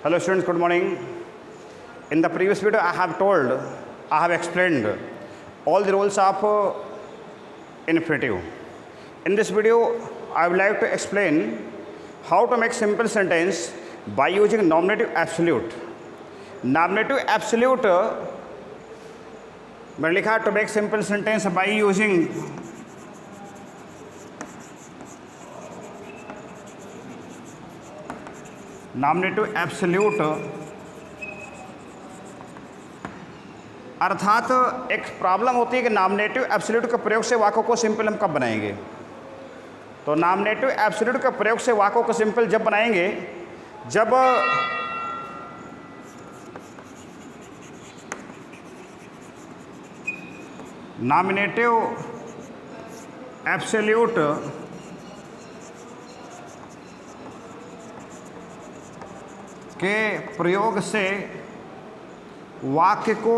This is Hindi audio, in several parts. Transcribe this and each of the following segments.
Hello students, good morning. In the previous video I have explained all the rules of infinitive. In this video I would like to explain how to make simple sentence by using nominative absolute. Nominative absolute मैंने लिखा to make simple sentence by using nominative absolute, अर्थात एक प्रॉब्लम होती है कि नॉमिनेटिव एब्सोल्यूट के प्रयोग से वाक्यों को सिंपल हम कब बनाएंगे। तो नॉमिनेटिव एब्सोल्यूट के प्रयोग से वाक्यों को सिंपल जब बनाएंगे जब नॉमिनेटिव एब्सोल्यूट के प्रयोग से वाक्य को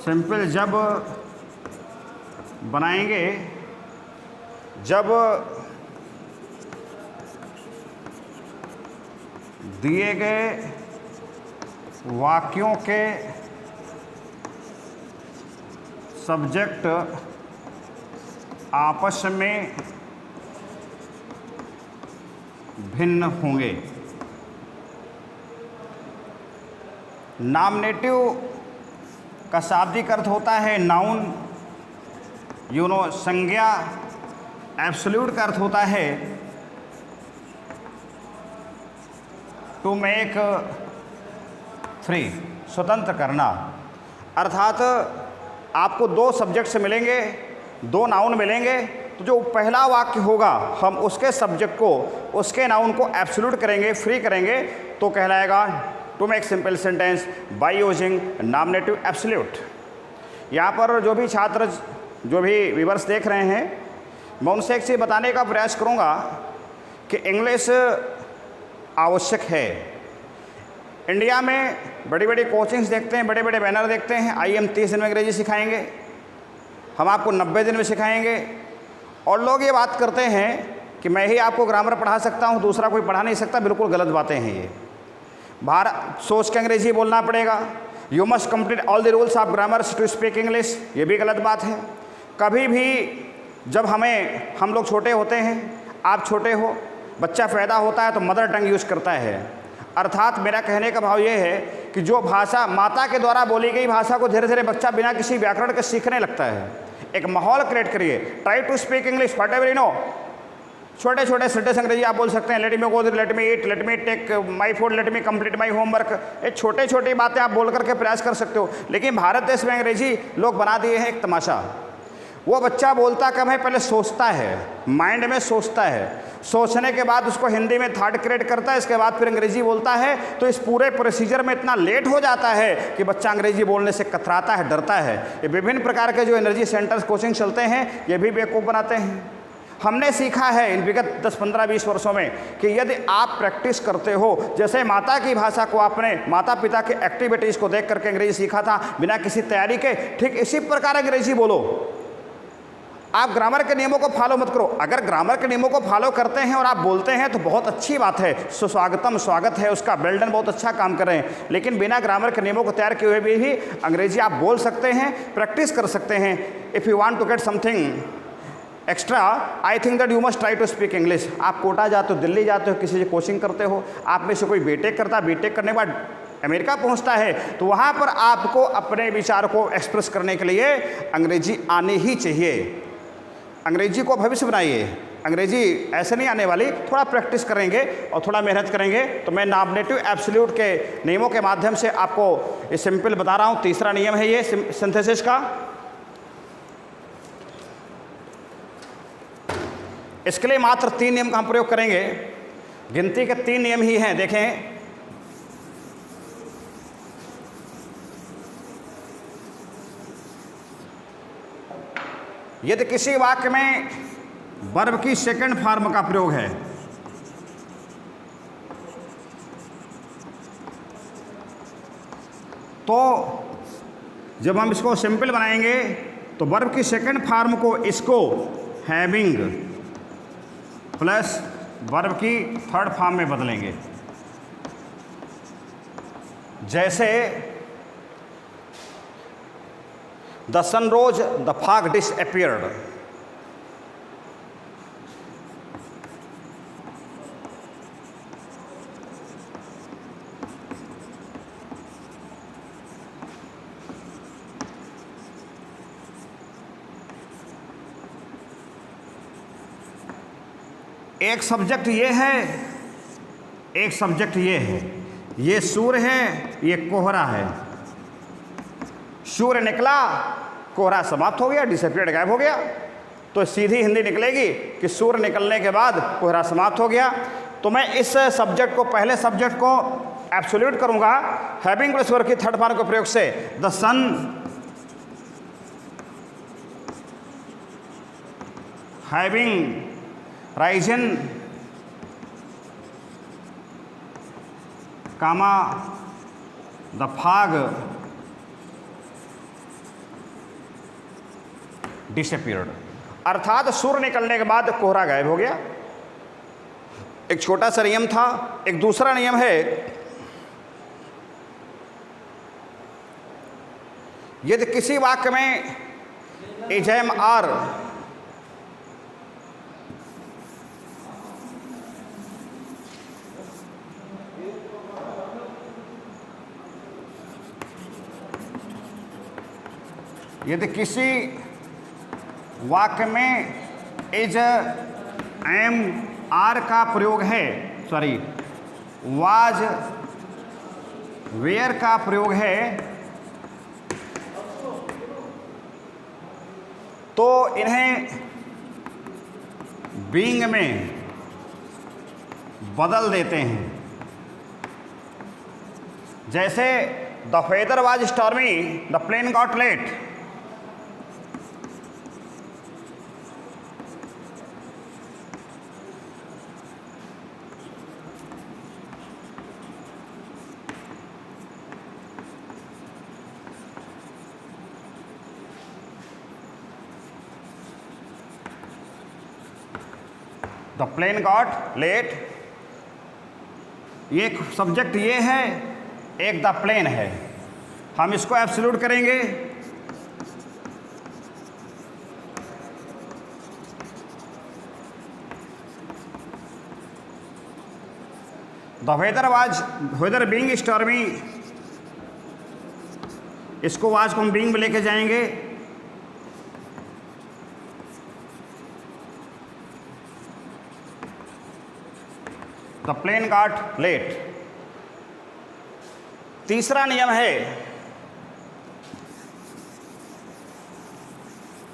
सिंपल जब बनाएंगे जब दिए गए वाक्यों के सब्जेक्ट आपस में भिन्न होंगे। नॉमिनेटिव का शाब्दिक अर्थ होता है नाउन, संज्ञा। एब्सोल्यूट का अर्थ होता है टू मेक फ्री, स्वतंत्र करना। अर्थात आपको दो सब्जेक्ट्स मिलेंगे, दो नाउन मिलेंगे, तो जो पहला वाक्य होगा हम उसके सब्जेक्ट को, उसके नाउन को एब्सोल्यूट करेंगे, फ्री करेंगे, तो कहलाएगा to make simple sentence by using nominative absolute. यहाँ पर जो भी छात्र, जो भी व्यूअर्स देख रहे हैं, मैं उनसे एक चीज़ बताने का प्रयास करूँगा कि इंग्लिश आवश्यक है। इंडिया में बड़ी बड़ी कोचिंग्स देखते हैं, बड़े बड़े बैनर देखते हैं, आइए हम 30 दिन में अंग्रेजी सिखाएंगे, हम आपको 90 दिन में सिखाएंगे। और लोग ये बात करते हैं कि मैं ही आपको ग्रामर पढ़ा सकता हूँ, दूसरा कोई पढ़ा नहीं सकता। बिल्कुल गलत बातें हैं ये। बाहर सोच के अंग्रेजी बोलना पड़ेगा। You must complete all the rules of grammar to speak English, ये भी गलत बात है। कभी भी जब हम लोग छोटे होते हैं, आप छोटे हो, बच्चा पैदा होता है तो मदर टंग यूज़ करता है। अर्थात मेरा कहने का भाव ये है कि जो भाषा माता के द्वारा बोली गई भाषा को धीरे धीरे बच्चा बिना किसी व्याकरण के सीखने लगता है। एक माहौल क्रिएट करिए, try to speak English whatever you know. छोटे छोटे सेंटेंस अंग्रेजी आप बोल सकते हैं, let me go, let me eat, let me take my food, let me complete my homework. ये छोटे छोटी बातें आप बोल करके प्रयास कर सकते हो। लेकिन भारत देश में अंग्रेजी लोग बना दिए हैं एक तमाशा। वो बच्चा बोलता कम है, पहले सोचता है, माइंड में सोचता है, सोचने के बाद उसको हिंदी में थॉट क्रिएट करता है, इसके बाद फिर अंग्रेजी बोलता है। तो इस पूरे प्रोसीजर में इतना लेट हो जाता है कि बच्चा अंग्रेजी बोलने से कतराता है, डरता है। ये विभिन्न प्रकार के जो एनर्जी सेंटर्स कोचिंग चलते हैं, ये भी बेवकूफ़ बनाते हैं। हमने सीखा है इन विगत 10, 15, 20 वर्षों में कि यदि आप प्रैक्टिस करते हो, जैसे माता की भाषा को आपने माता पिता के एक्टिविटीज़ को देख करके अंग्रेजी सीखा था बिना किसी तैयारी के, ठीक इसी प्रकार अंग्रेजी बोलो। आप ग्रामर के नियमों को फॉलो मत करो। अगर ग्रामर के नियमों को फॉलो करते हैं और आप बोलते हैं तो बहुत अच्छी बात है, सुस्वागतम, स्वागत है उसका, वेल डन, बहुत अच्छा काम कर रहे हैं। लेकिन बिना ग्रामर के नियमों को तैयार किए हुए भी अंग्रेजी आप बोल सकते हैं, प्रैक्टिस कर सकते हैं। If you want to get something extra, I think that you must try to speak English. आप कोटा जाते हो, दिल्ली जाते हो, किसी से कोचिंग करते हो, आप में से कोई बीटेक करता है, बीटेक करने के बाद अमेरिका पहुंचता है, तो वहाँ पर आपको अपने विचार को एक्सप्रेस करने के लिए अंग्रेजी आनी ही चाहिए। अंग्रेजी को भविष्य बनाइए। अंग्रेजी ऐसे नहीं आने वाली, थोड़ा प्रैक्टिस करेंगे और थोड़ा मेहनत करेंगे तो मैं नॉमिनेटिव एब्सोल्यूट के नियमों के माध्यम से आपको ये सिंपल बता रहा हूँ। तीसरा नियम है ये सिंथेसिस का। इसके लिए मात्र 3 नियम का हम प्रयोग करेंगे। गिनती के 3 नियम ही हैं, देखें। यदि किसी वाक्य में वर्ब की सेकंड फॉर्म का प्रयोग है, तो जब हम इसको सिंपल बनाएंगे तो वर्ब की सेकंड फॉर्म को इसको हैविंग प्लस वर्ब की थर्ड फॉर्म में बदलेंगे। जैसे the sun rose the fog disappeared. एक सब्जेक्ट ये है, एक सब्जेक्ट ये है, ये सूर्य है, ये कोहरा है। सूर्य निकला, कोहरा समाप्त हो गया, डिसअपीयर्ड गायब हो गया। तो सीधी हिंदी निकलेगी कि सूर्य निकलने के बाद कोहरा समाप्त हो गया। तो मैं इस सब्जेक्ट को, पहले सब्जेक्ट को एब्सोल्यूट करूंगा हैविंग प्लस वर्ब की थर्ड फॉर्म के प्रयोग से। The sun having risen comma the fog disappeared. अर्थात सूर्य निकलने के बाद कोहरा गायब हो गया। एक छोटा सा नियम था। एक दूसरा नियम है, यदि किसी वाक्य में इज एम आर यदि किसी वाक्य में इज एम आर का प्रयोग है, सॉरी वाज वेयर का प्रयोग है, तो इन्हें बीइंग में बदल देते हैं। जैसे the weather was stormy, the plane got late. The plane got late, एक सब्जेक्ट ये है, एक द प्लेन है। हम इसको एब्सोल्यूट करेंगे। द वेदर बीइंग स्टॉर्मी, इसको वाज को हम बीइंग में लेके जाएंगे। The plane got late. तीसरा नियम है,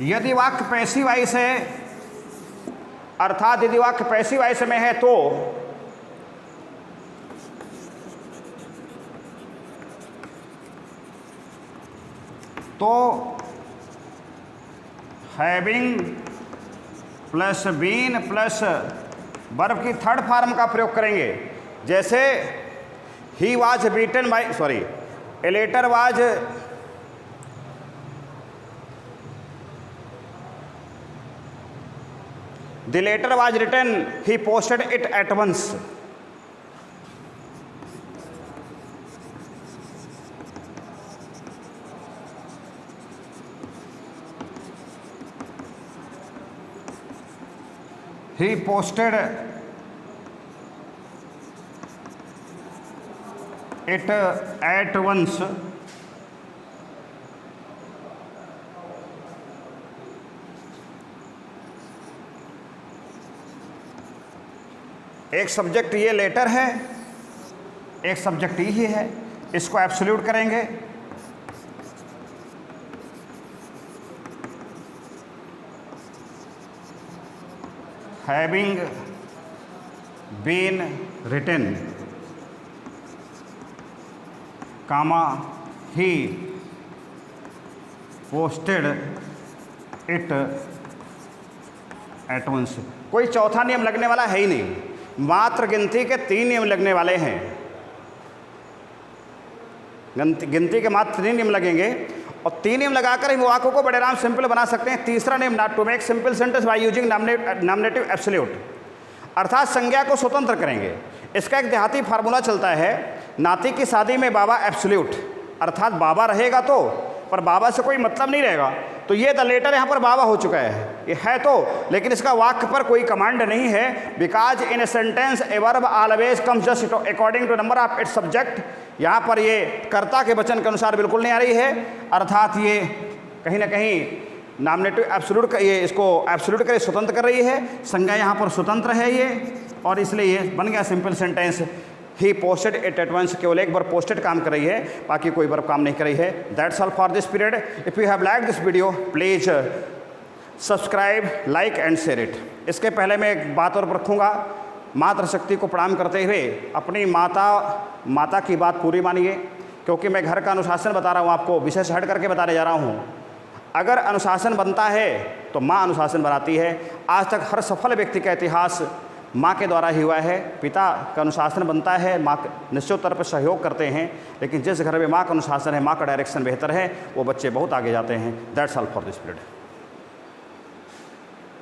यदि वाक्य पैसिव वॉइस है, अर्थात यदि वाक्य पैसिव वॉइस में है तो having plus been plus verb की थर्ड फॉर्म का प्रयोग करेंगे। जैसे he was beaten by, sorry a letter was the letter was written, he posted it at once. he posted it at once। एक सब्जेक्ट ये लेटर है, एक सब्जेक्ट ही है, इसको एब्सोल्यूट करेंगे। Having been written comma he posted it at once. कोई चौथा नियम लगने वाला है ही नहीं, मात्र गिनती के 3 नियम लगने वाले हैं। गिनती के मात्र 3 नियम लगेंगे और 3 नियम लगाकर हम वाक्यों को बड़े आराम सिंपल बना सकते हैं। तीसरा नियम, not to make simple sentence by using nominative absolute, अर्थात संज्ञा को स्वतंत्र करेंगे। इसका एक देहाती फार्मूला चलता है, नाती की शादी में बाबा एब्सोल्यूट, अर्थात बाबा रहेगा तो, पर बाबा से कोई मतलब नहीं रहेगा। तो ये द लेटर यहाँ पर बाबा हो चुका है, ये है तो, लेकिन इसका वाक्य पर कोई कमांड नहीं है। Because in a sentence a verb always comes just according to number of its subject, यहाँ पर ये कर्ता के वचन के अनुसार बिल्कुल नहीं आ रही है, अर्थात ये कहीं ना कहीं नॉमिनेटिव एब्सोल्यूट का, ये इसको एब्सोल्यूट कर स्वतंत्र कर रही है। संज्ञा यहाँ पर स्वतंत्र है ये, और इसलिए ये बन गया simple sentence. He posted it at once, केवल एक बार पोस्टेड काम कर रही है, बाकी कोई बार काम नहीं कर रही है। That's all for this period. If you have like this video please subscribe, like and share it. इसके पहले मैं एक बात और रखूँगा, मातृशक्ति को प्रणाम करते हुए अपनी माता की बात पूरी मानिए, क्योंकि मैं घर का अनुशासन बता रहा हूँ आपको, विषय से हट करके बताने जा रहा हूँ। अगर अनुशासन बनता है तो माँ अनुशासन बनाती है। आज तक हर सफल व्यक्ति का इतिहास माँ के द्वारा ही हुआ है। पिता का अनुशासन बनता है, माँ निश्चित तौर पर सहयोग करते हैं, लेकिन जिस घर में माँ का अनुशासन है, माँ का डायरेक्शन बेहतर है, वो बच्चे बहुत आगे जाते हैं। That's all for this period.